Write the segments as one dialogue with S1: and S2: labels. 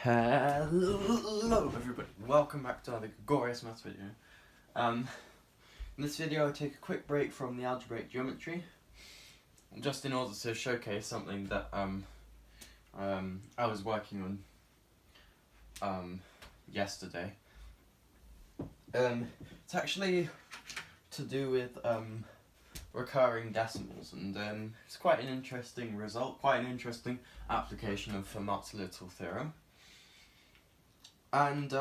S1: Hello everybody, welcome back to another glorious maths video. In this video I'll take a quick break from the algebraic geometry, just in order to showcase something that I was working on yesterday. It's actually to do with recurring decimals, and it's quite an interesting result, quite an interesting application of Fermat's little theorem. And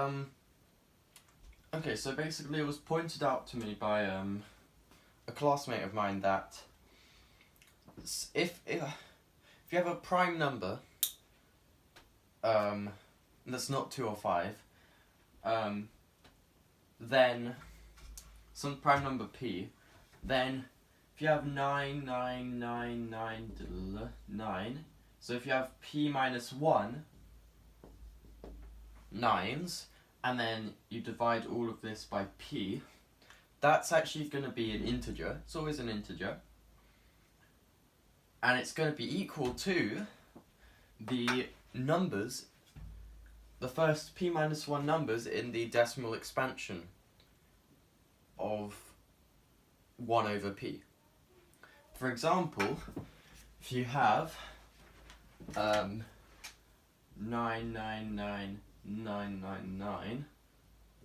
S1: okay, so basically it was pointed out to me by a classmate of mine that if you have a prime number that's not 2 or 5, then some prime number p, then if you have 9, 9, 9, 9, 9, so if you have p minus 1 nines, and then you divide all of this by p, that's actually going to be an integer. It's always an integer, and it's going to be equal to the numbers, the first p minus 1 numbers in the decimal expansion of 1 over p. For example, if you have 999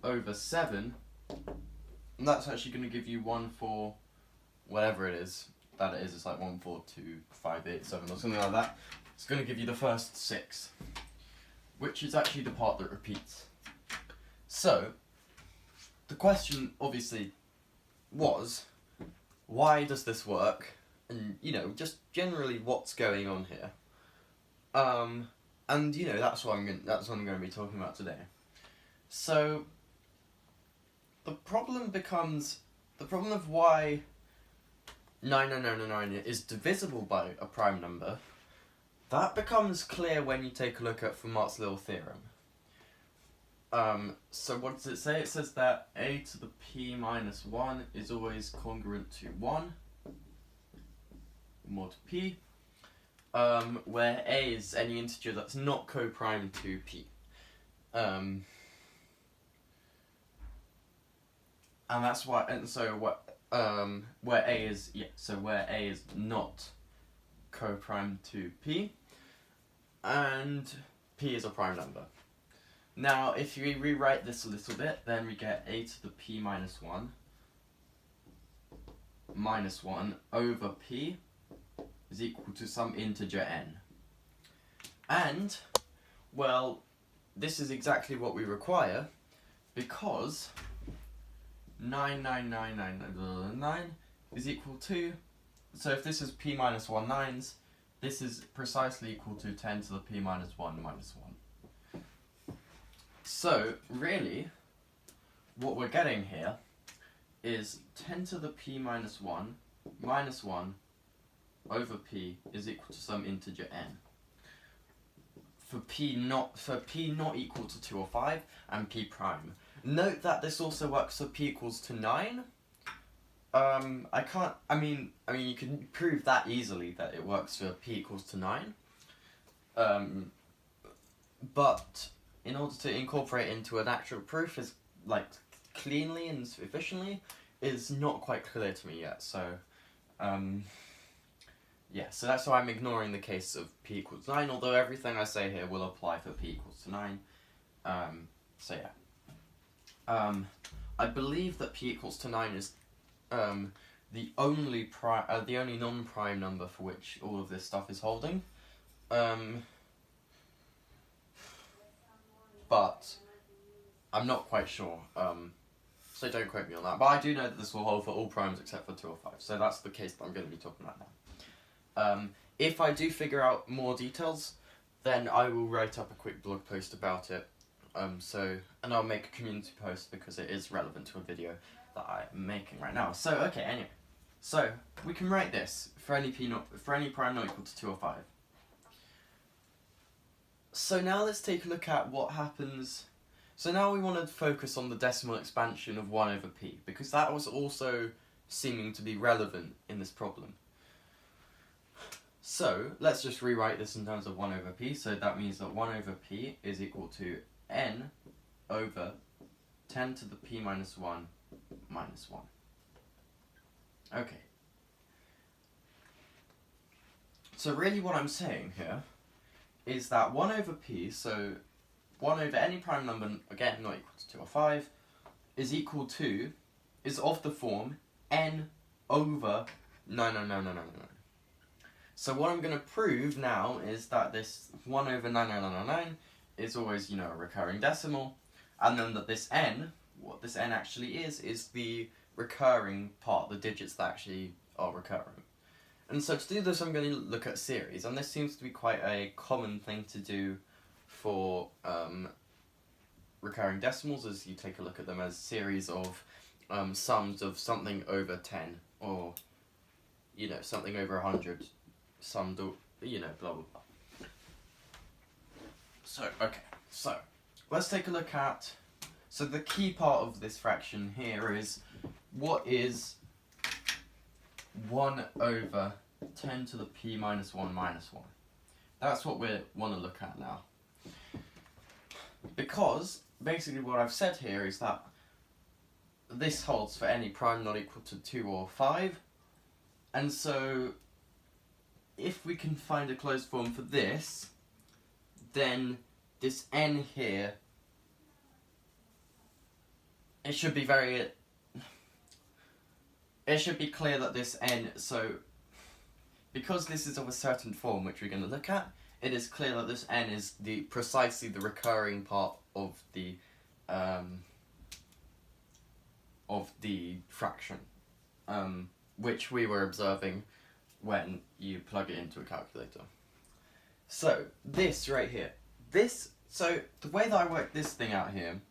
S1: over 7, and that's actually going to give you 1,4, whatever it is that it is, it's like 142,587 or something like that. It's going to give you the first 6, which is actually the part that repeats. So the question obviously was, why does this work, and just generally what's going on here. And that's what I'm going to be talking about today. So the problem of why 99999 is divisible by a prime number, that becomes clear when you take a look at Fermat's little theorem. So what does it say? It says that a to the p minus 1 is always congruent to 1 more to p, where a is any integer that's not co-prime to p. And that's why, and so what, where a is not co-prime to p, and p is a prime number. Now, if you rewrite this a little bit, then we get a to the p minus 1 over p is equal to some integer n. And, well, this is exactly what we require, because 99999 is equal to, so if this is p minus 1 nines, this is precisely equal to 10 to the p minus 1 minus 1. So, really, what we're getting here is 10 to the p minus 1 over p is equal to some integer n. For p not equal to 2 or 5, and p prime. Note that this also works for p equals to 9. I mean you can prove that easily, that it works for p equals to 9. But in order to incorporate into an actual proof is cleanly and efficiently is not quite clear to me yet. So yeah, so that's why I'm ignoring the case of p equals 9, although everything I say here will apply for p equals to 9. So yeah. I believe that p equals to 9 is the only non-prime number for which all of this stuff is holding. But I'm not quite sure, so don't quote me on that. But I do know that this will hold for all primes except for 2 or 5, so that's the case that I'm going to be talking about now. If I do figure out more details, then I will write up a quick blog post about it. And I'll make a community post because it is relevant to a video that I'm making right now. So okay, anyway, so we can write this for any prime not equal to 2 or 5. So now let's take a look at what happens. So now we want to focus on the decimal expansion of 1 over p, because that was also seeming to be relevant in this problem. So let's just rewrite this in terms of 1 over p. So that means that 1 over p is equal to n over 10 to the p minus 1 minus 1. Okay. So really what I'm saying here is that 1 over p, so 1 over any prime number, again not equal to 2 or 5, is equal to, is of the form n over 99999. So what I'm going to prove now is that this 1 over 99999 is always, you know, a recurring decimal, and then that this n, what this n actually is the recurring part, the digits that actually are recurring. And so to do this I'm going to look at series, and this seems to be quite a common thing to do for recurring decimals, as you take a look at them as series of sums of something over 10, or, you know, something over 100, summed, you know, blah blah blah. So, okay, so let's take a look at, so the key part of this fraction here is, what is 1 over 10 to the p minus 1 minus 1? That's what we want to look at now. Because, basically what I've said here is that this holds for any prime not equal to 2 or 5, and so if we can find a closed form for this, then this n here, it should be clear that this n, so because this is of a certain form which we're going to look at, it is clear that this n is precisely the recurring part of the fraction, which we were observing when you plug it into a calculator. So this right here, so the way that I work this thing out here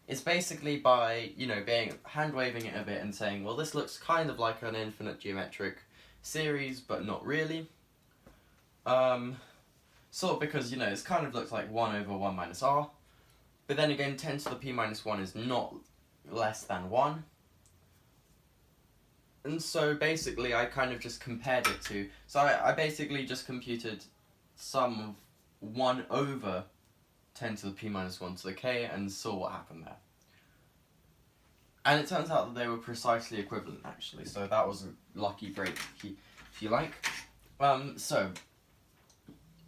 S1: is basically by, you know, hand waving it a bit and saying, well, this looks kind of like an infinite geometric series, but not really. Sort of because, you know, it kind of looks like 1 over 1 minus r, but then again 10 to the p minus 1 is not less than 1. And so basically I kind of just compared it to, so I basically just computed sum of 1 over 10 to the p minus 1 to the k and saw what happened there. And it turns out that they were precisely equivalent actually, so that was a lucky break if you like. So,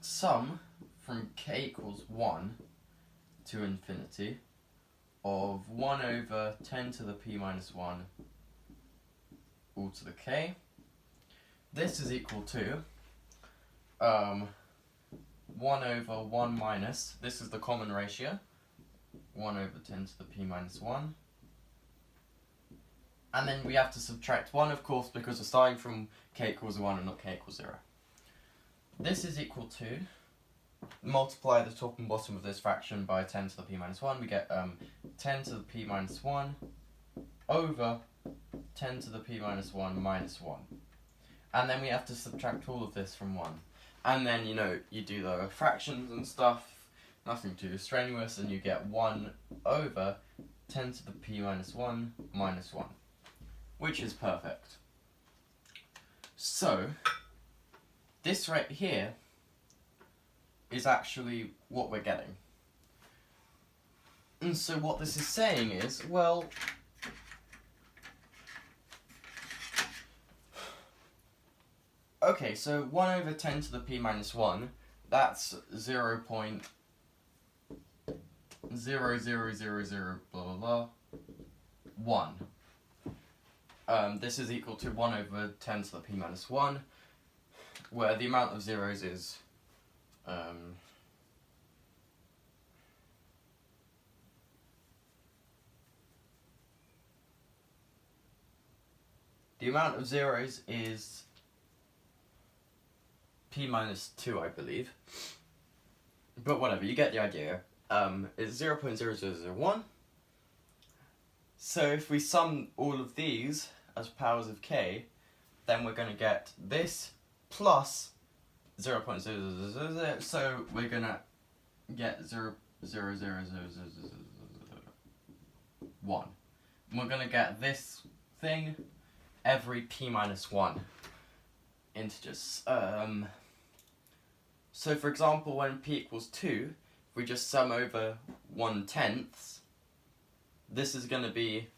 S1: sum from k equals 1 to infinity of 1 over 10 to the p minus 1 all to the k. This is equal to 1 over 1 minus, this is the common ratio, 1 over 10 to the p minus 1. And then we have to subtract 1, of course, because we're starting from k equals 1 and not k equals 0. This is equal to, multiply the top and bottom of this fraction by 10 to the p minus 1, we get 10 to the p minus 1 over 10 to the p minus 1 minus 1. And then we have to subtract all of this from 1. And then, you know, you do the fractions and stuff, nothing too strenuous, and you get 1 over 10 to the p minus 1 minus 1, which is perfect. So, this right here is actually what we're getting. And so what this is saying is, well, okay, so 1 over 10 to the p minus 1, that's 0.0000 blah blah blah 1. This is equal to 1 over 10 to the p minus 1, where the amount of zeros is p minus 2, I believe. But whatever, you get the idea. It's 0.0001. So if we sum all of these as powers of k, then we're going to get this plus 0.0000, so we're going to get 0.00001. And we're going to get this thing every p minus 1 integers. So for example, when p equals 2, if we just sum over 1/10, this is going to be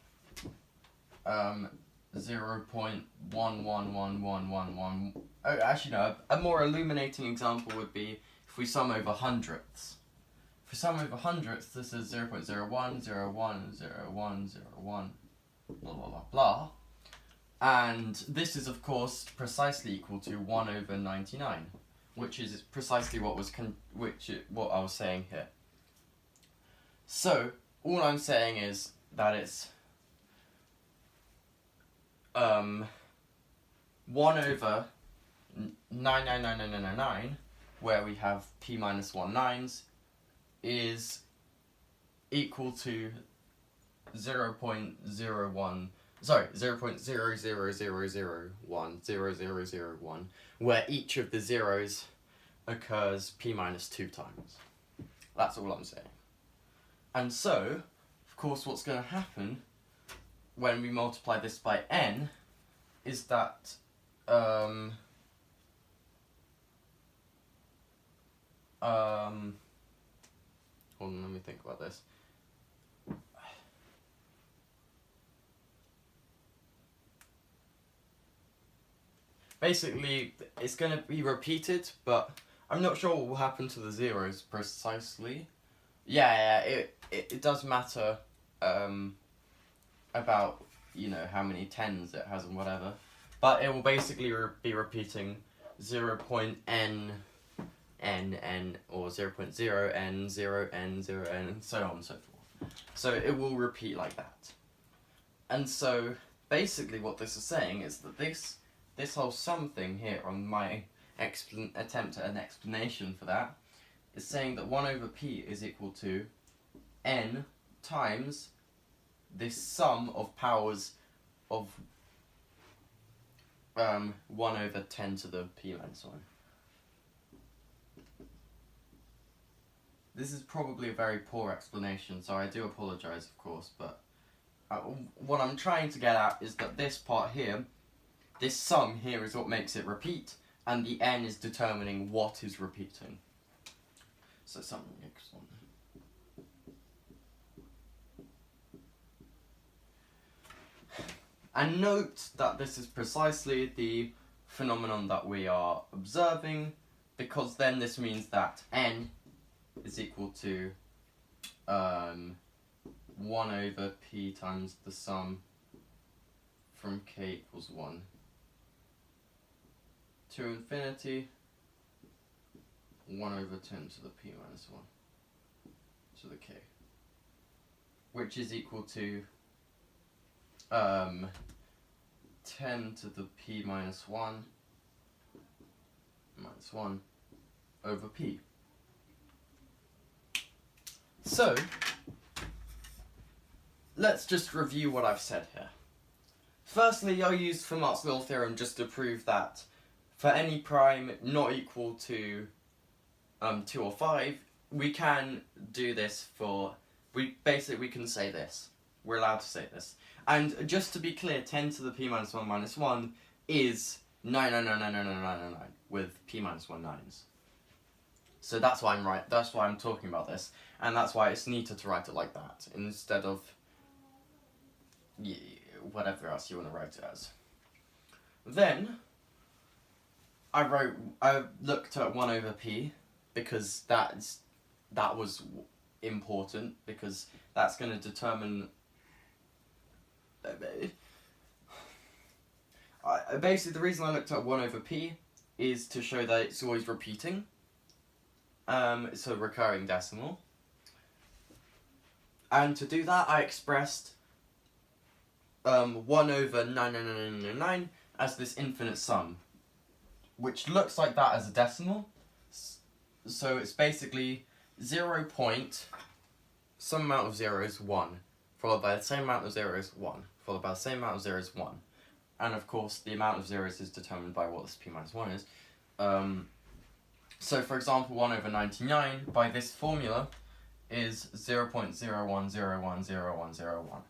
S1: 0.111111. Oh, actually no, a more illuminating example would be if we sum over hundredths. If we sum over hundredths, this is 0.01010101, blah blah blah blah. And this is of course precisely equal to 1/99, which is precisely what what I was saying here. So all I'm saying is that it's 1/99999, where we have p minus 1 nines, is equal to 0.000010001, where each of the zeros occurs p minus 2 times. That's all I'm saying. And so, of course, what's going to happen when we multiply this by n is that hold on, let me think about this. Basically, it's going to be repeated, but I'm not sure what will happen to the zeros precisely. Yeah, it does matter about, you know, how many tens it has and whatever. But it will basically be repeating 0.n, or 0.0n, 0n, 0n, and so on and so forth. So it will repeat like that. And so, basically what this is saying is that this whole sum thing here on my attempt at an explanation for that is saying that 1/p is equal to n times this sum of powers of 1/10 to the p minus 1. This is probably a very poor explanation, so I do apologise, of course, but what I'm trying to get at is that this part here, this sum here, is what makes it repeat, and the n is determining what is repeating. So something excellent. And note that this is precisely the phenomenon that we are observing, because then this means that n is equal to 1/p times the sum from k equals 1 to infinity, 1/10 to the p minus 1 to the k, which is equal to 10 to the p minus 1 over p. So, let's just review what I've said here. Firstly, I used Fermat's little theorem just to prove that for any prime not equal to 2 or 5, we can do this for, we can say this. We're allowed to say this. And just to be clear, 10 to the p minus 1 minus 1 is 9999999 with p minus 1 nines. So that's why I'm right. That's why I'm talking about this, and that's why it's neater to write it like that instead of whatever else you want to write it as. Then I looked at 1/p because that was important, because that's going to determine. Basically, the reason I looked at 1/p is to show that it's always repeating. It's a recurring decimal. And to do that, I expressed 1/99999 as this infinite sum, which looks like that as a decimal. So it's basically 0 point some amount of zeros 1, followed by the same amount of zeros 1, followed by the same amount of zeros 1. And of course, the amount of zeros is determined by what this p minus 1 is. So for example, 1/99 by this formula is 0.01010101.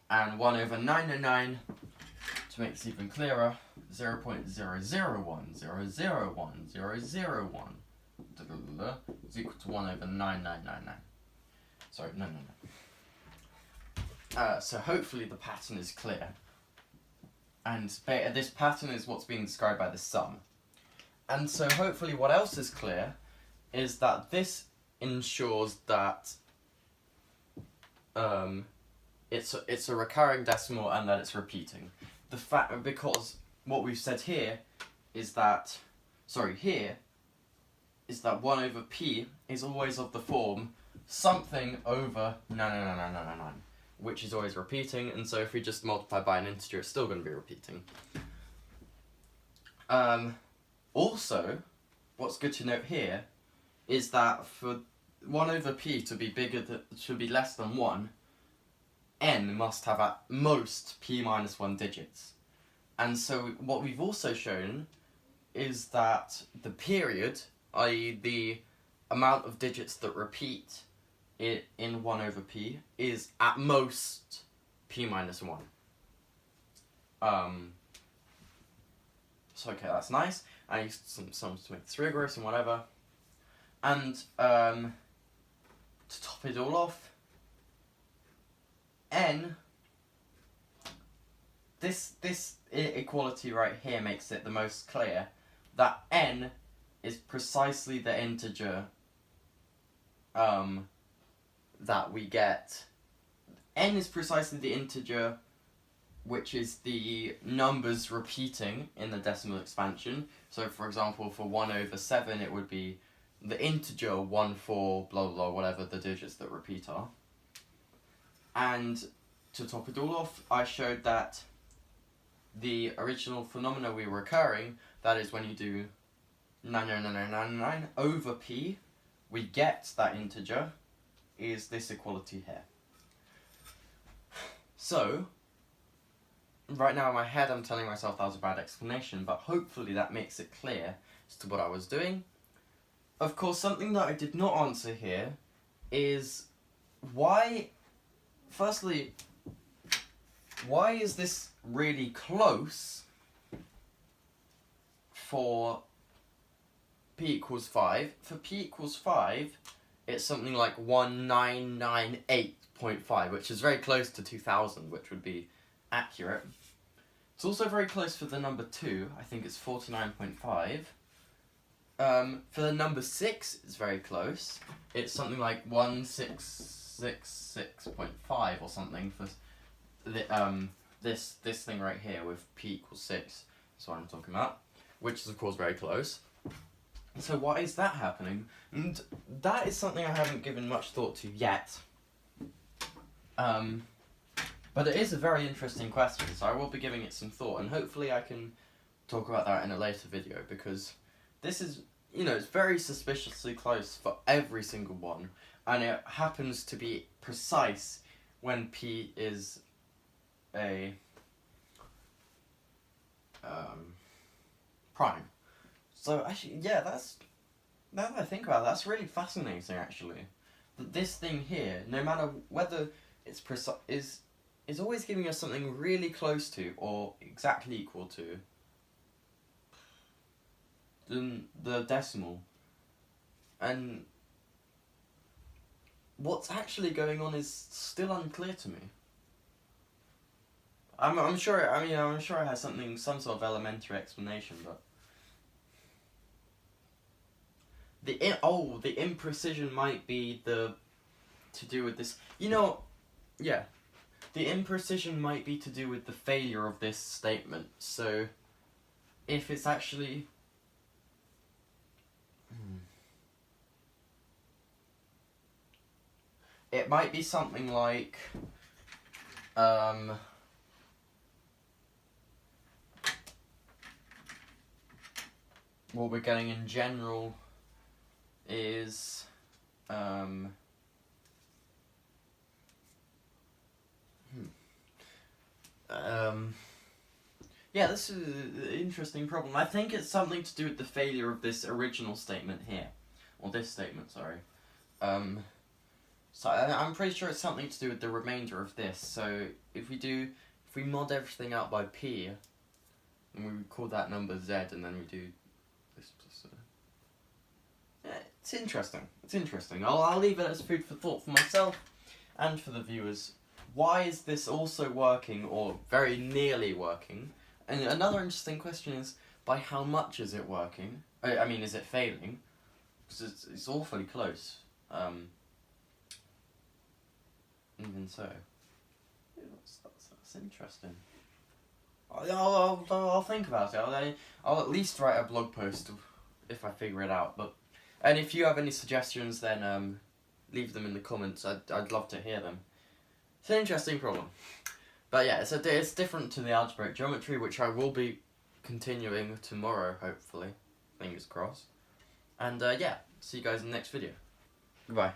S1: And 1/999, to make this even clearer, 0.0010010001. is equal to 1 over 9999. Sorry, no. So hopefully the pattern is clear. And this pattern is what's being described by the sum. And so hopefully what else is clear is that this ensures that it's a recurring decimal and that it's repeating. Because what we've said here is that, here is that 1 over p is always of the form something over 99999, which is always repeating, and so if we just multiply by an integer, it's still going to be repeating. Also, what's good to note here is that for 1 over p to be less than 1, n must have at most p minus 1 digits. And so what we've also shown is that the period, i.e. the amount of digits that repeat in 1 over p, is at most p minus 1. So okay, that's nice. I used some sums to make this rigorous and whatever. And to top it all off, n, this equality right here makes it the most clear that n is precisely the integer that we get. N is precisely the integer which is the numbers repeating in the decimal expansion. So for example, for 1 over 7 it would be the integer 1, 4, blah blah, whatever the digits that repeat are. And to top it all off, I showed that the original phenomena we were recurring, that is when you do 99999 over p, we get that integer, is this equality here. So, right now in my head I'm telling myself that was a bad explanation, but hopefully that makes it clear as to what I was doing. Of course, something that I did not answer here is why is this really close for p equals 5? For p equals 5, it's something like 1998.5, which is very close to 2000, which would be accurate. It's also very close for the number 2, I think it's 49.5. For the number 6, it's very close. It's something like 1666.5 or something for the, this thing right here with p equals 6. That's what I'm talking about, which is of course very close. So why is that happening? And that is something I haven't given much thought to yet. But it is a very interesting question, so I will be giving it some thought, and hopefully I can talk about that in a later video, because this is, it's very suspiciously close for every single one, and it happens to be precise when p is a prime. So actually, yeah, now that I think about it, that's really fascinating actually. That this thing here, no matter whether it's precise, is always giving us something really close to or exactly equal to the decimal. And what's actually going on is still unclear to me. I'm sure it has some sort of elementary explanation, but the imprecision might be to do with this. The imprecision might be to do with the failure of this statement. So, if it's actually it might be something like what we're getting in general is yeah, this is an interesting problem. I think it's something to do with the failure of this original statement here, or this statement, sorry. So I'm pretty sure it's something to do with the remainder of this. So if we mod everything out by p, and we call that number z, and then we do this plus It's interesting. It's interesting. I'll leave it as food for thought for myself and for the viewers. Why is this also working, or very nearly working? And another interesting question is, by how much is it working? I mean, is it failing? Because it's awfully close. Even so. That's interesting. I'll think about it. I'll at least write a blog post if I figure it out. And if you have any suggestions, then leave them in the comments. I'd love to hear them. It's an interesting problem. But yeah, it's different to the algebraic geometry, which I will be continuing tomorrow, hopefully. Fingers crossed. And yeah, see you guys in the next video. Goodbye.